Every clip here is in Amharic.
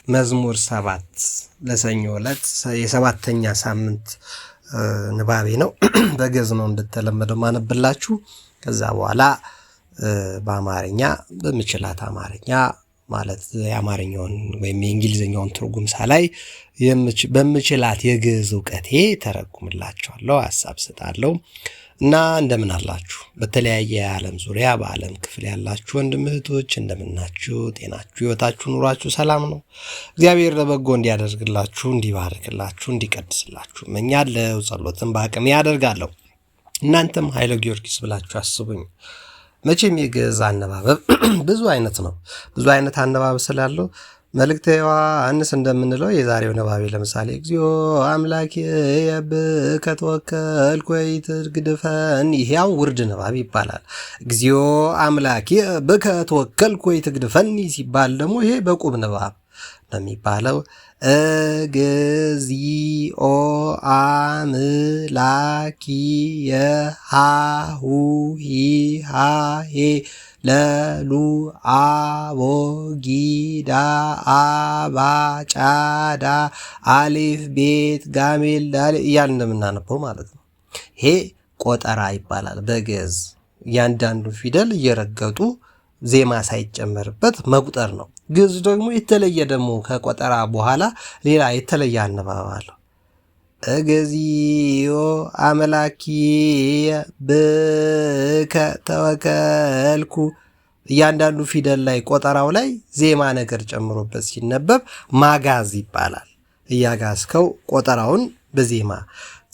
መዝሙር 7 ለሰኞ ዕለት የሰባተኛ ሳምንት ንባቤ ነው። በግዕዝ ነው እንደተለመደው ማነብላችሁ። ከዛ በኋላ በአማርኛ በምችላት አማርኛ ማለት የአማርኛውን ወይም የእንግሊዝኛውን ትርጉም ሳላይ በምችላት የግዕዝ ዕውቀቴ ተረጉምላችኋለሁ፣ ሐሳብ ሰጣለሁ። እና እንደምን አላችሁ? በተለያየ የዓለም ዙሪያ በዓለም ክፍል ያላችሁ ወንድም እህቶች እንደምናችሁ፣ ጤናችሁ፣ ሕይወታችሁ፣ ኑሯችሁ ሰላም ነው? እግዚአብሔር ለበጎ እንዲያደርግላችሁ፣ እንዲባርክላችሁ፣ እንዲቀድስላችሁ እመኛለሁ። ጸሎትን በአቅሜ ያደርጋለሁ። እናንተም ኃይለ ጊዮርጊስ ብላችሁ አስቡኝ። መቼም የግዕዝ አነባበብ ብዙ አይነት ነው። ብዙ አይነት አነባበብ ስላለው መልእክተ ዮሐንስ እንደምንለው የዛሬው ንባቤ ለምሳሌ እግዚኦ አምላኬ ብከ ተወከልኩ ወኢትግድፈኒ፣ ይሄው ውርድ ንባብ ይባላል። እግዚኦ አምላኬ ብከ ተወከልኩ ወኢትግድፈኒ ሲባል ደግሞ ይሄ በቁም ንባብ ነው የሚባለው። እግዚኦ አምላኪየ ሃሁሂሃሄ ለሉ አቦጊዳ አባጫዳ አሊፍ ቤት ጋሜል ዳል እያል እንደምናነበው ማለት ነው። ይሄ ቆጠራ ይባላል በግዕዝ። እያንዳንዱ ፊደል እየረገጡ ዜማ ሳይጨመርበት መቁጠር ነው። ግዕዝ ደግሞ የተለየ ደግሞ ከቆጠራ በኋላ ሌላ የተለየ አነባበብ አለው። እግዚኦ አምላኪየ ብከ ተወከልኩ። እያንዳንዱ ፊደል ላይ ቆጠራው ላይ ዜማ ነገር ጨምሮበት ሲነበብ ማጋዝ ይባላል። እያጋዝከው ቆጠራውን በዜማ።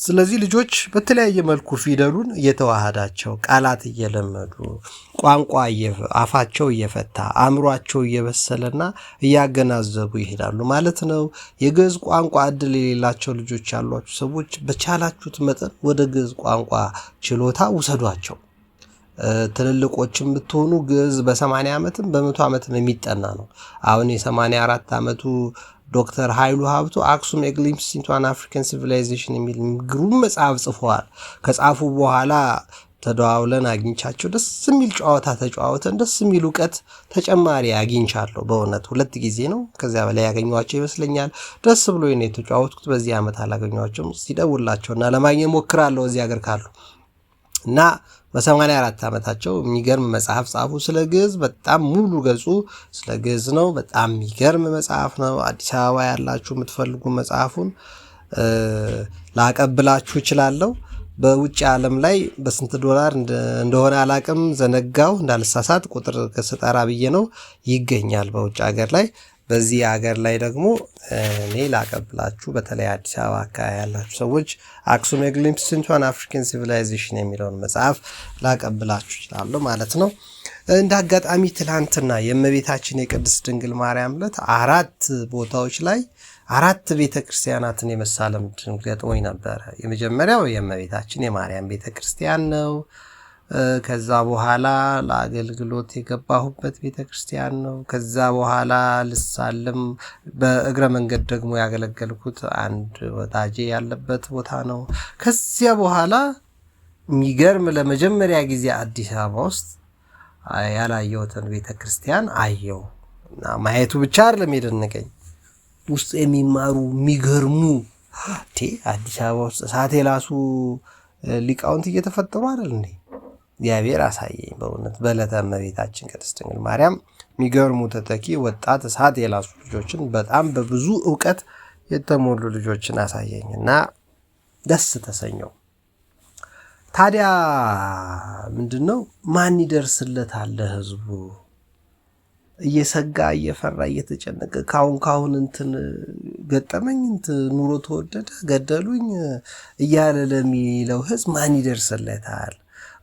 ስለዚህ ልጆች በተለያየ መልኩ ፊደሉን እየተዋሃዳቸው ቃላት እየለመዱ ቋንቋ አፋቸው እየፈታ አእምሯቸው እየበሰለና እያገናዘቡ ይሄዳሉ ማለት ነው። የግዕዝ ቋንቋ እድል የሌላቸው ልጆች ያሏችሁ ሰዎች በቻላችሁት መጠን ወደ ግዕዝ ቋንቋ ችሎታ ውሰዷቸው። ትልልቆችም ብትሆኑ ግዕዝ በ80 ዓመትም በ100 ዓመትም የሚጠና ነው። አሁን የ84 ዓመቱ ዶክተር ኃይሉ ሀብቱ አክሱም ኤግሊምፕስ ኢንቱ አን አፍሪካን ሲቪላይዜሽን የሚል ግሩም መጽሐፍ ጽፈዋል። ከጻፉ በኋላ ተደዋውለን አግኝቻቸው ደስ የሚል ጨዋታ ተጨዋወተን ደስ የሚል እውቀት ተጨማሪ አግኝቻለሁ። በእውነት 2 ጊዜ ነው ከዚያ በላይ ያገኘኋቸው ይመስለኛል። ደስ ብሎ ነው የተጫወትኩት። በዚህ ዓመት አላገኘኋቸውም። ሲደውላቸውና ለማግኘት ሞክራለሁ እዚህ ሀገር ካሉ እና በ84 ዓመታቸው የሚገርም መጽሐፍ ጻፉ ስለ ግዕዝ። በጣም ሙሉ ገጹ ስለ ግዕዝ ነው። በጣም የሚገርም መጽሐፍ ነው። አዲስ አበባ ያላችሁ የምትፈልጉ መጽሐፉን ላቀብላችሁ እችላለሁ። በውጭ ዓለም ላይ በስንት ዶላር እንደሆነ አላቅም፣ ዘነጋው እንዳልሳሳት ቁጥር ከስጠራ ብዬ ነው። ይገኛል በውጭ ሀገር ላይ። በዚህ ሀገር ላይ ደግሞ እኔ ላቀብላችሁ፣ በተለይ አዲስ አበባ አካባቢ ያላችሁ ሰዎች አክሱም ኤግሊምፕስ ኢንቱ አን አፍሪካን ሲቪላይዜሽን የሚለውን መጽሐፍ ላቀብላችሁ እችላለሁ ማለት ነው። እንደ አጋጣሚ ትላንትና የእመቤታችን የቅድስት ድንግል ማርያም ዕለት 4 ቦታዎች ላይ 4 ቤተ ክርስቲያናትን የመሳለም ዕድል ገጥሞኝ ነበረ። የመጀመሪያው የእመቤታችን የማርያም ቤተ ክርስቲያን ነው። ከዛ በኋላ ለአገልግሎት የገባሁበት ቤተ ክርስቲያን ነው። ከዛ በኋላ ልሳለም በእግረ መንገድ ደግሞ ያገለገልኩት አንድ ወዳጄ ያለበት ቦታ ነው። ከዚያ በኋላ የሚገርም ለመጀመሪያ ጊዜ አዲስ አበባ ውስጥ ያላየሁትን ቤተ ክርስቲያን አየው እና ማየቱ ብቻ አይደለም የደነቀኝ፣ ውስጥ የሚማሩ የሚገርሙ አዲስ አበባ ውስጥ እሳት የላሱ ሊቃውንት እየተፈጠሩ አይደል እንዴ? እግዚአብሔር አሳየኝ። በእውነት በዕለተ እመቤታችን ቅድስት ድንግል ማርያም የሚገርሙ ተተኪ ወጣት እሳት የላሱ ልጆችን በጣም በብዙ ዕውቀት የተሞሉ ልጆችን አሳየኝ እና ደስ ተሰኘው። ታዲያ ምንድነው ማን ይደርስለታል? ህዝቡ እየሰጋ እየፈራ እየተጨነቀ ካሁን እንትን ገጠመኝ ኑሮ ተወደደ ገደሉኝ እያለ ለሚለው ህዝብ ማን ይደርስለታል?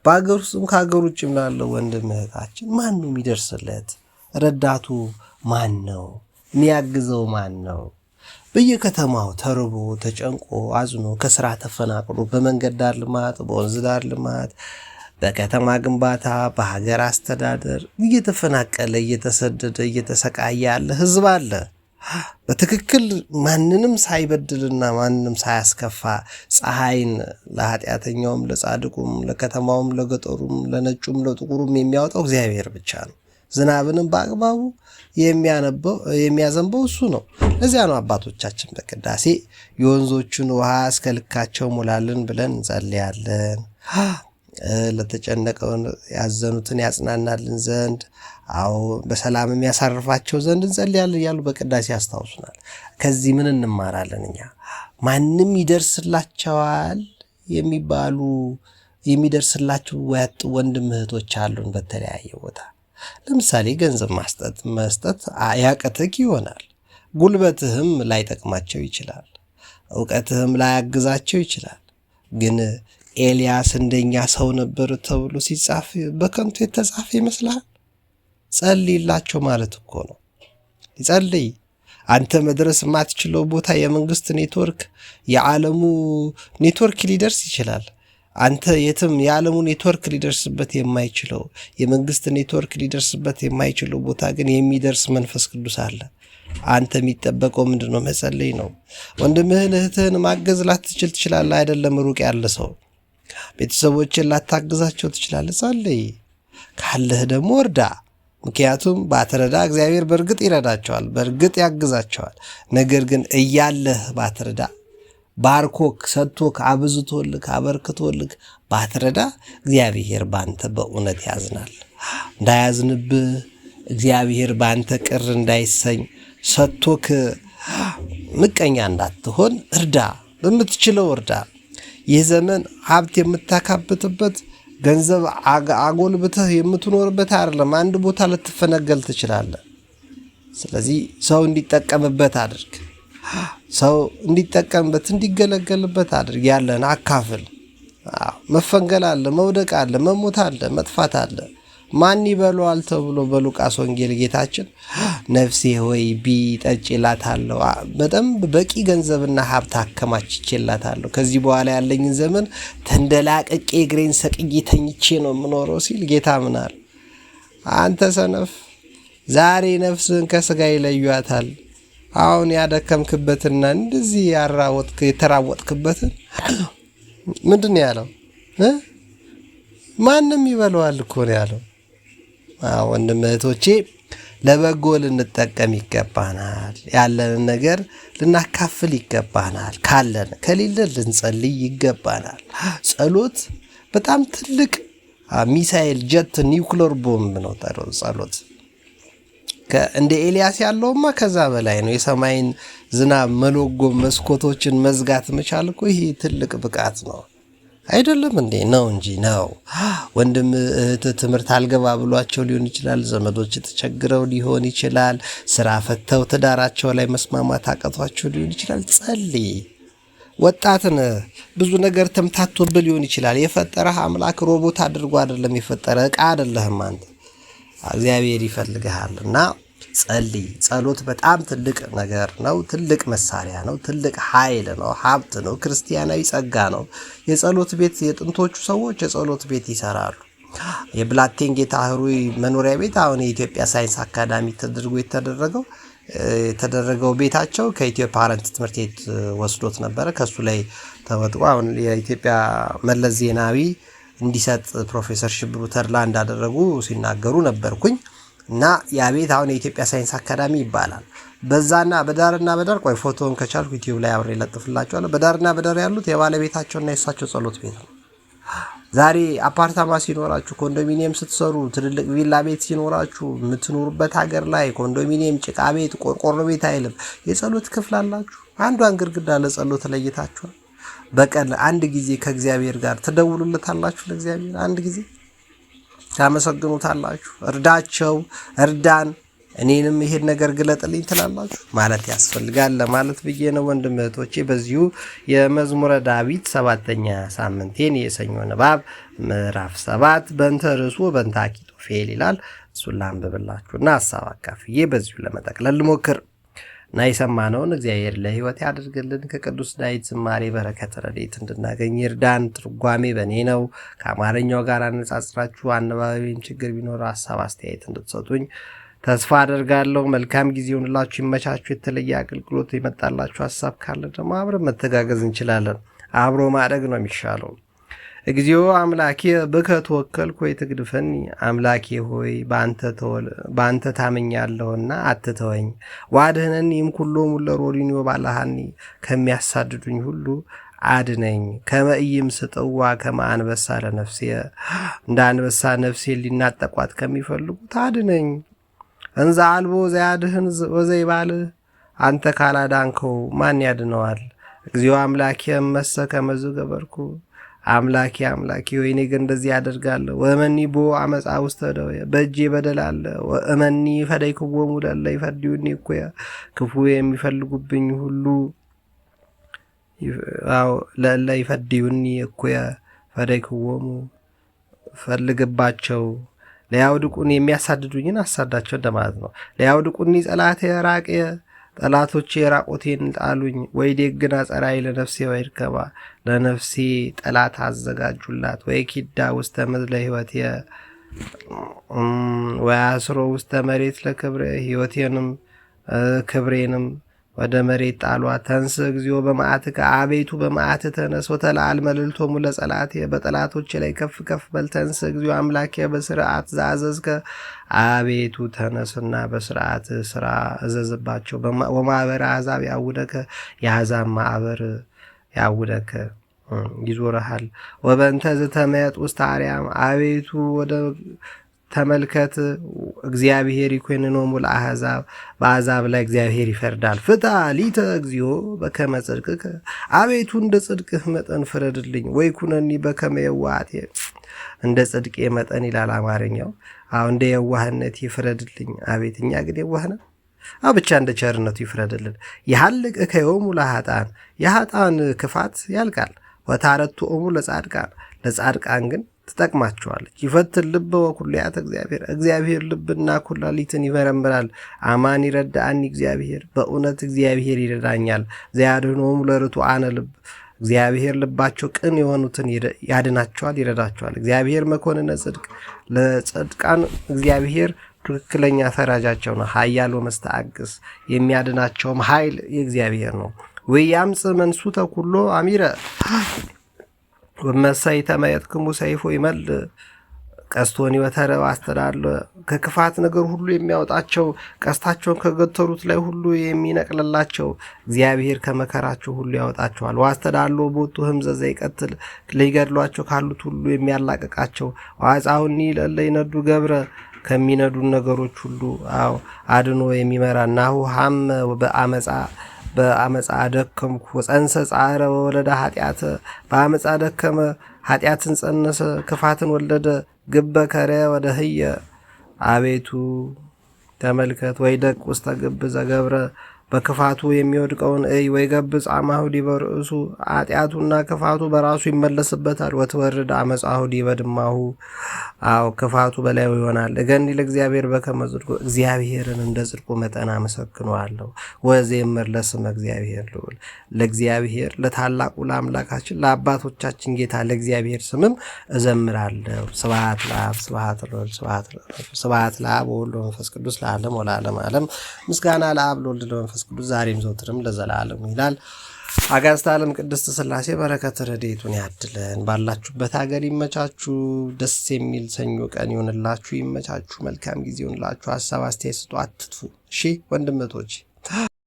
በአገር ውስጥም ከሀገር ውጭም ላለው ወንድም እህታችን ማን ነው የሚደርስለት? ረዳቱ ማን ነው? የሚያግዘው ማን ነው? በየከተማው ተርቦ ተጨንቆ አዝኖ ከስራ ተፈናቅሎ በመንገድ ዳር ልማት፣ በወንዝ ዳር ልማት፣ በከተማ ግንባታ፣ በሀገር አስተዳደር እየተፈናቀለ እየተሰደደ እየተሰቃየ ያለ ህዝብ አለ። በትክክል ማንንም ሳይበድልና ማንንም ሳያስከፋ ፀሐይን ለኃጢአተኛውም ለጻድቁም ለከተማውም ለገጠሩም ለነጩም ለጥቁሩም የሚያወጣው እግዚአብሔር ብቻ ነው። ዝናብንም በአግባቡ የሚያዘንበው እሱ ነው። ለዚያ ነው አባቶቻችን በቅዳሴ የወንዞቹን ውሃ እስከ ልካቸው ሙላልን ብለን እንጸልያለን። ለተጨነቀውን ያዘኑትን ያጽናናልን ዘንድ በሰላም የሚያሳርፋቸው ዘንድ እንጸልያለን እያሉ በቅዳሴ ያስታውሱናል። ከዚህ ምን እንማራለን? እኛ ማንም ይደርስላቸዋል የሚባሉ የሚደርስላቸው ወንድም እህቶች አሉን በተለያየ ቦታ። ለምሳሌ ገንዘብ መስጠት ያቀትክ ይሆናል። ጉልበትህም ላይጠቅማቸው ይችላል። እውቀትህም ላያግዛቸው ይችላል። ግን ኤልያስ እንደኛ ሰው ነበር ተብሎ ሲጻፍ በከንቱ የተጻፈ ይመስላል? ጸልይላቸው ማለት እኮ ነው። ጸልይ። አንተ መድረስ የማትችለው ቦታ የመንግስት ኔትወርክ፣ የዓለሙ ኔትወርክ ሊደርስ ይችላል። አንተ የትም የዓለሙ ኔትወርክ ሊደርስበት የማይችለው የመንግስት ኔትወርክ ሊደርስበት የማይችለው ቦታ ግን የሚደርስ መንፈስ ቅዱስ አለ። አንተ የሚጠበቀው ምንድን ነው? መጸለይ ነው። ወንድምህን እህትህን ማገዝ ላትችል ትችላለህ። አይደለም ሩቅ ያለ ሰው ቤተሰቦችን ላታግዛቸው ትችላለህ። ጸልይ። ካለህ ደግሞ እርዳ። ምክንያቱም ባትረዳ እግዚአብሔር በእርግጥ ይረዳቸዋል፣ በእርግጥ ያግዛቸዋል። ነገር ግን እያለህ ባትረዳ ባርኮክ ሰጥቶክ አብዝቶልክ አበርክቶልክ ባትረዳ እግዚአብሔር ባንተ በእውነት ያዝናል። እንዳያዝንብህ እግዚአብሔር ባንተ ቅር እንዳይሰኝ ሰጥቶክ ምቀኛ እንዳትሆን እርዳ፣ በምትችለው እርዳ። ይህ ዘመን ሀብት የምታካብትበት ገንዘብ አጎልብተህ የምትኖርበት አይደለም። አንድ ቦታ ልትፈነገል ትችላለህ። ስለዚህ ሰው እንዲጠቀምበት አድርግ። ሰው እንዲጠቀምበት እንዲገለገልበት አድርግ። ያለን አካፍል። መፈንገል አለ፣ መውደቅ አለ፣ መሞት አለ፣ መጥፋት አለ። ማን ይበለዋል ተብሎ በሉቃስ ወንጌል ጌታችን ነፍሴ ሆይ ጠጪ እላታለሁ፣ በደንብ በቂ ገንዘብና ሀብት አከማችቼላታለሁ፣ ከዚህ በኋላ ያለኝን ዘመን ተንደላቅቄ እግሬን ሰቅዬ ተኝቼ ነው የምኖረው ሲል ጌታ ምናል? አንተ ሰነፍ፣ ዛሬ ነፍስህን ከስጋ ይለዩታል። አሁን ያደከምክበትና እንደዚህ የተራወጥክበትን ምንድን ነው ያለው? ማንም ይበለዋል እኮ ነው ያለው። ወንድም እህቶቼ ለበጎ ልንጠቀም ይገባናል። ያለንን ነገር ልናካፍል ይገባናል። ካለን ከሌለ ልንጸልይ ይገባናል። ጸሎት በጣም ትልቅ ሚሳኤል፣ ጀት፣ ኒውክሌር ቦምብ ነው ጸሎት። እንደ ኤልያስ ያለውማ ከዛ በላይ ነው። የሰማይን ዝናብ መሎጎም፣ መስኮቶችን መዝጋት መቻል እኮ ይሄ ትልቅ ብቃት ነው። አይደለም እንዴ? ነው እንጂ ነው። ወንድም እህት ትምህርት አልገባ ብሏቸው ሊሆን ይችላል። ዘመዶች ተቸግረው ሊሆን ይችላል። ስራ ፈተው ትዳራቸው ላይ መስማማት አቅቷቸው ሊሆን ይችላል። ጸልይ። ወጣትን ብዙ ነገር ተምታቶብህ ሊሆን ይችላል። የፈጠረህ አምላክ ሮቦት አድርጎ አይደለም የፈጠረ፣ ዕቃ አይደለህም አንተ። እግዚአብሔር ይፈልግሃልና ጸልይ። ጸሎት በጣም ትልቅ ነገር ነው። ትልቅ መሳሪያ ነው። ትልቅ ኃይል ነው። ሀብት ነው። ክርስቲያናዊ ጸጋ ነው። የጸሎት ቤት የጥንቶቹ ሰዎች የጸሎት ቤት ይሰራሉ። የብላቴን ጌታ ህሩይ መኖሪያ ቤት አሁን የኢትዮጵያ ሳይንስ አካዳሚ ተደርጎ የተደረገው ቤታቸው ከኢትዮጵያ ፓረንት ትምህርት ቤት ወስዶት ነበረ። ከሱ ላይ ተወጥቆ አሁን የኢትዮጵያ መለስ ዜናዊ እንዲሰጥ ፕሮፌሰር ሽብሩ ተድላ እንዳደረጉ ሲናገሩ ነበርኩኝ። እና ያ ቤት አሁን የኢትዮጵያ ሳይንስ አካዳሚ ይባላል። በዛና በዳርና በዳር ቆይ ፎቶውን ከቻልኩ ዩቲዩብ ላይ አብሬ ለጥፍላችኋለሁ። በዳርና በዳር ያሉት የባለቤታቸውና የእሳቸው ጸሎት ቤት ነው። ዛሬ አፓርታማ ሲኖራችሁ፣ ኮንዶሚኒየም ስትሰሩ፣ ትልልቅ ቪላ ቤት ሲኖራችሁ፣ የምትኖሩበት ሀገር ላይ ኮንዶሚኒየም፣ ጭቃ ቤት፣ ቆርቆሮ ቤት አይልም፣ የጸሎት ክፍል አላችሁ። አንዷን ግድግዳ ለጸሎት ለይታችኋል። በቀን አንድ ጊዜ ከእግዚአብሔር ጋር ትደውሉለታላችሁ። ለእግዚአብሔር አንድ ጊዜ ታመሰግኑታላችሁ። እርዳቸው፣ እርዳን፣ እኔንም ይሄን ነገር ግለጥልኝ ትላላችሁ ማለት ያስፈልጋል ለማለት ብዬ ነው። ወንድም እህቶቼ በዚሁ የመዝሙረ ዳዊት 7ኛ ሳምንቴን የሰኞ ንባብ ምዕራፍ 7 በእንተ ርዕሱ በእንተ አኪጦፌል ይላል። እሱን ላንብብላችሁና ሀሳብ አካፍዬ በዚሁ ለመጠቅለል ልሞክር እና የሰማነውን እግዚአብሔር ለሕይወት ያድርግልን። ከቅዱስ ዳዊት ዝማሬ በረከት ረድኤት እንድናገኝ ይርዳን። ትርጓሜ በእኔ ነው። ከአማርኛው ጋር አነጻጽራችሁ አነባቢን ችግር ቢኖር ሀሳብ አስተያየት እንድትሰጡኝ ተስፋ አደርጋለሁ። መልካም ጊዜ ይሁንላችሁ። ይመቻችሁ። የተለየ አገልግሎት የመጣላችሁ ሀሳብ ካለ ደግሞ አብረን መተጋገዝ እንችላለን። አብሮ ማደግ ነው የሚሻለው። እግዚኦ አምላኬ ብከ ተወከልኩ ወይትግድፈኒ። አምላኬ ሆይ በአንተ ታምኛለሁና አትተወኝ። ዋድህነኒ እምኩሎሙ ለሮሪንዮ ባላሃኒ። ከሚያሳድዱኝ ሁሉ አድነኝ። ከመ ኢይምስጥዋ ከመ አንበሳ ለነፍሴ። እንደ አንበሳ ነፍሴን ሊናጠቋት ከሚፈልጉት አድነኝ። እንዘ አልቦ ዘያድህን ወዘይባልህ። አንተ ካላዳንከው ማን ያድነዋል? እግዚኦ አምላኬ እመሰ ከመዝ ገበርኩ። አምላኬ ወይኔ ግን እንደዚህ ያደርጋለሁ። ወእመኒ ቦ አመፃ ውስተ ደዌ። በእጄ በደል አለ። ወእመኒ ፈደይክዎሙ ለእለ ይፈድዩኒ እኩየ። ክፉ የሚፈልጉብኝ ሁሉ ለእለ ይፈድዩኒ እኩየ ፈደይክዎሙ። ፈልግባቸው። ለያውድቁኒ የሚያሳድዱኝን አሳዳቸው እንደማለት ነው። ለያውድቁኒ ጸላቴ ራቅየ። ጠላቶቼ ራቆቴን ጣሉኝ። ወይ ደግና ጸራይ ለነፍሴ ወይርከባ። ለነፍሴ ጠላት አዘጋጁላት። ወይ ኪዳ ውስተ ምድረ ሕይወቴ ወያስሮ ውስተ መሬት ለክብረ። ሕይወቴንም ክብሬንም ወደ መሬት ጣሏት። ተንስ እግዚኦ በመዓትከ። አቤቱ በመዓት ተነስ። ወተለዓል መልዕልቶሙ ለጸላቴ። በጠላቶቼ ላይ ከፍ ከፍ በል። ተንስ እግዚኦ አምላኬ በስርዓት ዘአዘዝከ። አቤቱ ተነስና በስርዓት ስራ እዘዝባቸው። ወማኅበረ አሕዛብ ያውደከ። የአሕዛብ ማኅበር ያውደከ ይዞረሃል። ወበእንተ ዝተመየጥ ውስተ አርያም። አቤቱ ወደ ተመልከት። እግዚአብሔር ይኮንኖሙ ለአሕዛብ። በአሕዛብ ላይ እግዚአብሔር ይፈርዳል። ፍትሐ ሊተ እግዚኦ በከመ ጽድቅከ። አቤቱ እንደ ጽድቅህ መጠን ፍረድልኝ። ወይ ኩነኒ በከመ የዋሃቴ። እንደ ጽድቄ መጠን ይላል አማርኛው። እንደ የዋህነት ይፍረድልኝ። አቤት እኛ ግን የዋህ ነን። ብቻ እንደ ቸርነቱ ይፍረድልን። ይሃልቅ ከዮሙ ለኃጥአን። የኃጥአን ክፋት ያልቃል። ወታረቱኦሙ ለጻድቃን። ለጻድቃን ግን ትጠቅማቸዋለች። ይፈትን ልበ ወኩልያተ እግዚአብሔር። እግዚአብሔር ልብና ኩላሊትን ይመረምራል። አማን ይረዳአኒ እግዚአብሔር። በእውነት እግዚአብሔር ይረዳኛል። ዘያድኅኖሙ ለርቱዓነ ልብ። እግዚአብሔር ልባቸው ቅን የሆኑትን ያድናቸዋል፣ ይረዳቸዋል። እግዚአብሔር መኮንነ ጽድቅ። ለጽድቃን እግዚአብሔር ትክክለኛ ፈራጃቸው ነው። ኃያል ወመስተአግስ። የሚያድናቸውም ኃይል የእግዚአብሔር ነው። ወያምጽ መንሱተ ኩሎ አሚረ። ወመሳይ ተመየጥክሙ ሰይፎ ይመልእ ቀስቶኒ ወተረብ አስተዳለ። ከክፋት ነገር ሁሉ የሚያወጣቸው ቀስታቸውን ከገተሩት ላይ ሁሉ የሚነቅልላቸው እግዚአብሔር ከመከራቸው ሁሉ ያወጣቸዋል። ዋስተዳሎ ቦቱ ህምዘዘ ይቀትል። ሊገድሏቸው ካሉት ሁሉ የሚያላቅቃቸው። ዋጻሁኒ ለእለ ይነዱ ገብረ። ከሚነዱን ነገሮች ሁሉ አድኖ የሚመራ። ናሁ ሐመ በአመፃ ደከምኩ። ወፀንሰ ጻረ ወወለደ ኃጢአተ። በአመፃ ደከመ፣ ኃጢአትን ጸነሰ፣ ክፋትን ወለደ። ግበ ከረ ወደ ህየ። አቤቱ ተመልከት። ወይ ደቅ ውስተ ግብ ዘገብረ። በክፋቱ የሚወድቀውን እይ። ወይ ገብ ጻማሁ ዲበ ርእሱ። ኃጢአቱና ክፋቱ በራሱ ይመለስበታል። ወትወርድ አመፃሁ ዲበ ድማሁ። ክፋቱ በላዩ ይሆናል። እገኒ ለእግዚአብሔር በከመ ጽድቁ። እግዚአብሔርን እንደ ጽድቁ መጠን አመሰግነዋለሁ። ወዘምር ለስመ እግዚአብሔር ልዑል። ለእግዚአብሔር ለታላቁ ለአምላካችን ለአባቶቻችን ጌታ ለእግዚአብሔር ስምም እዘምራለሁ። ስብሐት ለአብ ስብሐት ለወልድ ስብሐት ለአብ ወወልድ ወመንፈስ ቅዱስ ለዓለም ወለዓለመ ዓለም። ምስጋና ለአብ ለወልድ ለመንፈስ ቅዱስ ዛሬም ዘውትርም ለዘላለሙ ይላል። አጋዕዝተ ዓለም ቅድስት ሥላሴ በረከት ረድኤቱን ያድለን። ባላችሁበት ሀገር ይመቻችሁ። ደስ የሚል ሰኞ ቀን ይሆንላችሁ። ይመቻችሁ። መልካም ጊዜ ይሆንላችሁ። ሀሳብ አስተያየት ስጡ፣ አትጥፉ። እሺ ወንድምቶች